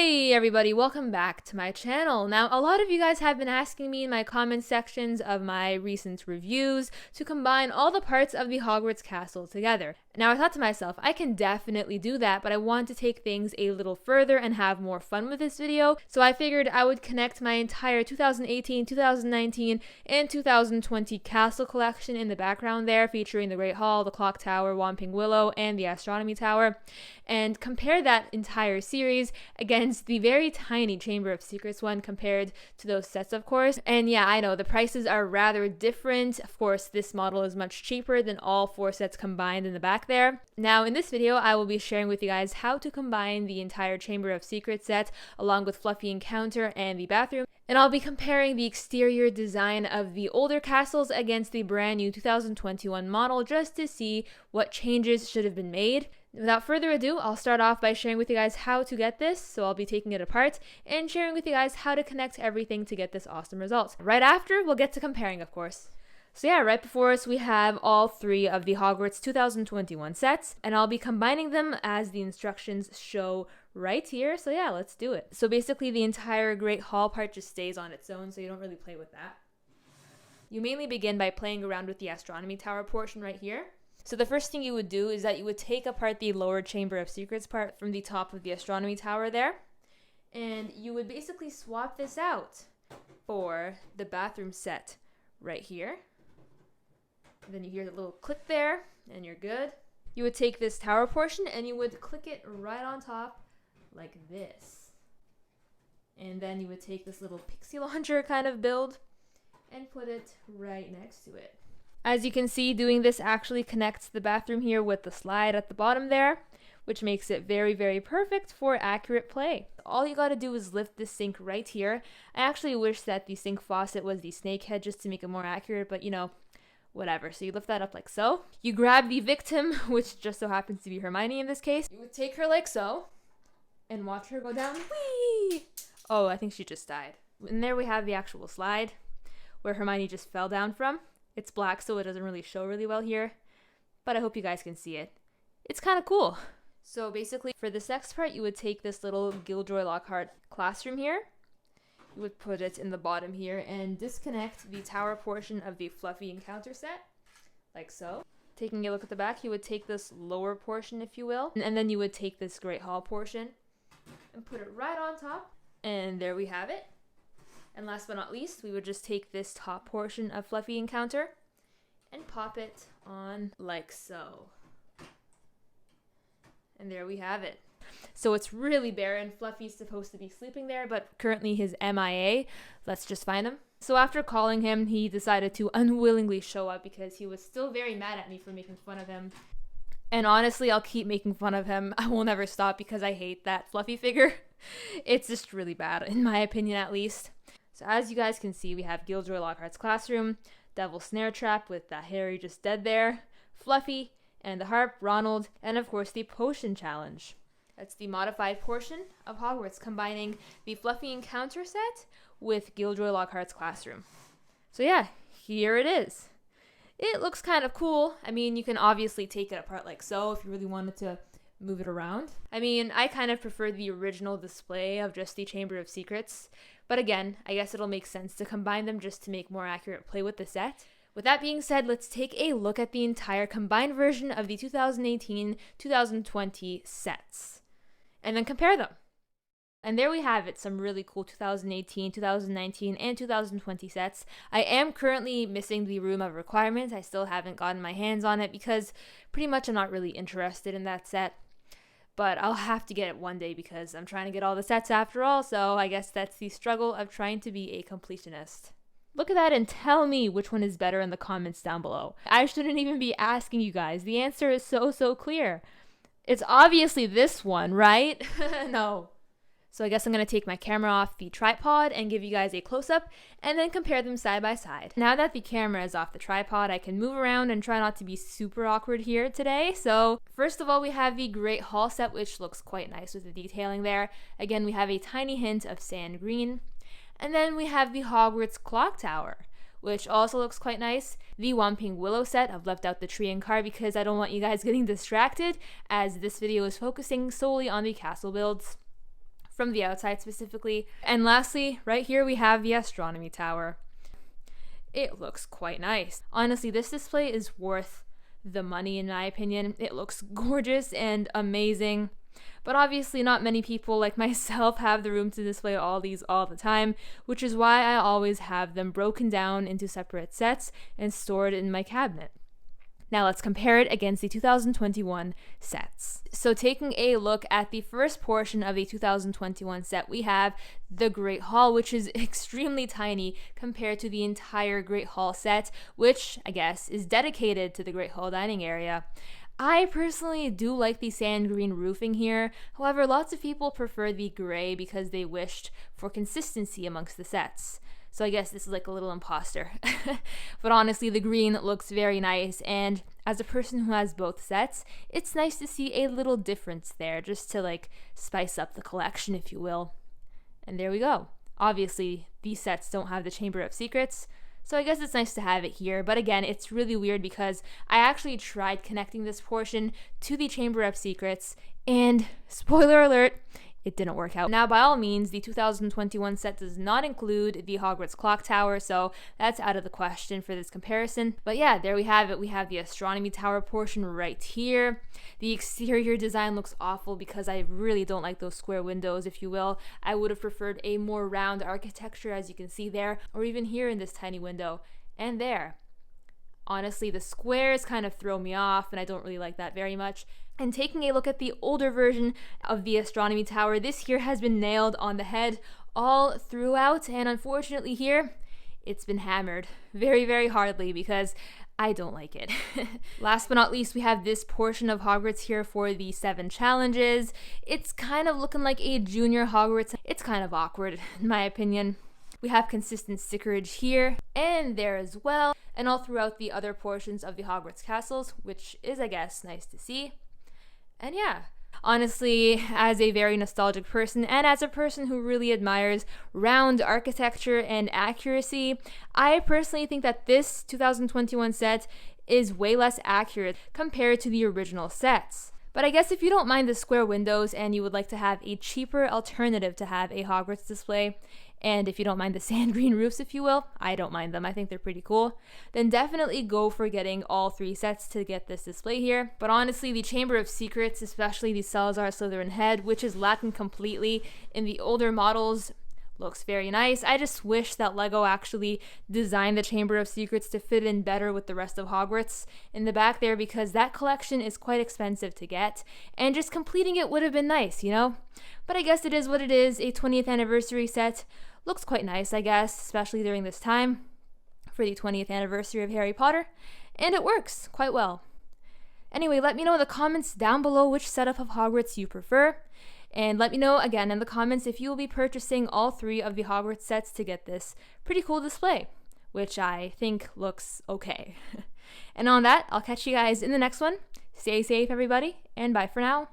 Hey everybody, welcome back to my channel. Now, a lot of you guys have been asking me in my comment sections of my recent reviews to combine all the parts of the Hogwarts castle together. Now, I thought to myself, I can definitely do that, but I want to take things a little further and have more fun with this video, so I figured I would connect my entire 2018, 2019, and 2020 castle collection in the background there, featuring the Great Hall, the Clock Tower, Whomping Willow, and the Astronomy Tower, and compare that entire series against the very tiny Chamber of Secrets one compared to those sets, of course. And yeah, I know the prices are rather different. Of course, this model is much cheaper than all 4 sets combined in the back there. Now, in this video, I will be sharing with you guys how to combine the entire Chamber of Secrets set along with Fluffy Encounter and the bathroom. And I'll be comparing the exterior design of the older castles against the brand new 2021 model just to see what changes should have been made. Without further ado, I'll start off by sharing with you guys how to get this, so I'll be taking it apart and sharing with you guys how to connect everything to get this awesome result. Right after, we'll get to comparing, of course. So yeah, right before us we have all 3 of the Hogwarts 2021 sets, and I'll be combining them as the instructions show right here. So yeah, let's do it. So basically the entire Great Hall part just stays on its own, so you don't really play with that. You mainly begin by playing around with the Astronomy Tower portion right here. So the first thing you would do is that you would take apart the lower Chamber of Secrets part from the top of the Astronomy Tower there, and you would basically swap this out for the bathroom set right here. And then you hear the little click there, and you're good. You would take this tower portion and you would click it right on top like this. And then you would take this little pixie launcher kind of build and put it right next to it. As you can see, doing this actually connects the bathroom here with the slide at the bottom there, which makes it very, very perfect for accurate play. All you gotta do is lift this sink right here. I actually wish that the sink faucet was the snake head just to make it more accurate, but you know, whatever. So you lift that up like so. You grab the victim, which just so happens to be Hermione in this case. You would take her like so, and watch her go down. Whee! Oh, I think she just died. And there we have the actual slide, where Hermione just fell down from. It's black, so it doesn't really show really well here, but I hope you guys can see it. It's kind of cool. So basically, for this next part, you would take this little Gilderoy Lockhart classroom here. You would put it in the bottom here and disconnect the tower portion of the Fluffy Encounter set, like so. Taking a look at the back, you would take this lower portion, if you will, and then you would take this Great Hall portion and put it right on top, and there we have it. And last but not least, we would just take this top portion of Fluffy Encounter and pop it on like so. And there we have it. So it's really barren. Fluffy's supposed to be sleeping there, but currently he's MIA. Let's just find him. So after calling him, he decided to unwillingly show up because he was still very mad at me for making fun of him. And honestly, I'll keep making fun of him. I will never stop because I hate that Fluffy figure. It's just really bad, in my opinion at least. So as you guys can see, we have Gilderoy Lockhart's classroom, Devil's Snare Trap with Harry just dead there, Fluffy, and the harp, Ronald, and of course the potion challenge. That's the modified portion of Hogwarts, combining the Fluffy Encounter set with Gilderoy Lockhart's classroom. So yeah, here it is. It looks kind of cool. I mean, you can obviously take it apart like so if you really wanted to move it around. I mean, I kind of prefer the original display of just the Chamber of Secrets, but again, I guess it'll make sense to combine them just to make more accurate play with the set. With that being said, let's take a look at the entire combined version of the 2018-2020 sets, and then compare them. And there we have it, some really cool 2018, 2019, and 2020 sets. I am currently missing the Room of Requirements. I still haven't gotten my hands on it because pretty much I'm not really interested in that set. But I'll have to get it one day because I'm trying to get all the sets after all, so I guess that's the struggle of trying to be a completionist. Look at that and tell me which one is better in the comments down below. I shouldn't even be asking you guys. The answer is so clear. It's obviously this one, right? No. So I guess I'm going to take my camera off the tripod and give you guys a close-up and then compare them side by side. Now that the camera is off the tripod, I can move around and try not to be super awkward here today. So first of all, we have the Great Hall set, which looks quite nice with the detailing there. Again, we have a tiny hint of sand green. And then we have the Hogwarts Clock Tower, which also looks quite nice. The Whomping Willow set, I've left out the tree and car because I don't want you guys getting distracted, as this video is focusing solely on the castle builds. from the outside specifically. And lastly, right here we have the Astronomy Tower. It looks quite nice. Honestly, this display is worth the money in my opinion. It looks gorgeous and amazing. But obviously not many people like myself have the room to display all these all the time, which is why I always have them broken down into separate sets and stored in my cabinet. Now let's compare it against the 2021 sets. So taking a look at the first portion of the 2021 set, we have the Great Hall, which is extremely tiny compared to the entire Great Hall set, which I guess is dedicated to the Great Hall dining area. I personally do like the sand green roofing here. However, lots of people prefer the gray because they wished for consistency amongst the sets. So I guess this is like a little imposter. But honestly, the green looks very nice, and as a person who has both sets, it's nice to see a little difference there, just to like spice up the collection, if you will. And there we go. Obviously, these sets don't have the Chamber of Secrets, so I guess it's nice to have it here. But again, it's really weird because I actually tried connecting this portion to the Chamber of Secrets, and spoiler alert, it didn't work out. Now, by all means, the 2021 set does not include the Hogwarts clock tower, so that's out of the question for this comparison. But yeah, there we have it. We have the Astronomy Tower portion right here. The exterior design looks awful because I really don't like those square windows, if you will. I would have preferred a more round architecture, as you can see there, or even here in this tiny window, and there. Honestly, the squares kind of throw me off, and I don't really like that very much. And taking a look at the older version of the Astronomy Tower, this here has been nailed on the head all throughout, and unfortunately here, it's been hammered very, very hardly because I don't like it. Last but not least, we have this portion of Hogwarts here for the 7 challenges. It's kind of looking like a junior Hogwarts. It's kind of awkward, in my opinion. We have consistent stickerage here and there as well, and all throughout the other portions of the Hogwarts castles, which is, I guess, nice to see. And yeah, honestly, as a very nostalgic person and as a person who really admires round architecture and accuracy, I personally think that this 2021 set is way less accurate compared to the original sets. But I guess if you don't mind the square windows and you would like to have a cheaper alternative to have a Hogwarts display, and if you don't mind the sand green roofs, if you will, I don't mind them, I think they're pretty cool, then definitely go for getting all 3 sets to get this display here. But honestly, the Chamber of Secrets, especially the Salazar Slytherin head, which is lacking completely in the older models, looks very nice. I just wish that LEGO actually designed the Chamber of Secrets to fit in better with the rest of Hogwarts in the back there, because that collection is quite expensive to get, and just completing it would have been nice, you know? But I guess it is what it is. A 20th anniversary set looks quite nice, I guess, especially during this time for the 20th anniversary of Harry Potter, and it works quite well. Anyway, let me know in the comments down below which setup of Hogwarts you prefer. And let me know again in the comments if you will be purchasing all 3 of the Hogwarts sets to get this pretty cool display, which I think looks okay. And on that, I'll catch you guys in the next one. Stay safe, everybody, and bye for now.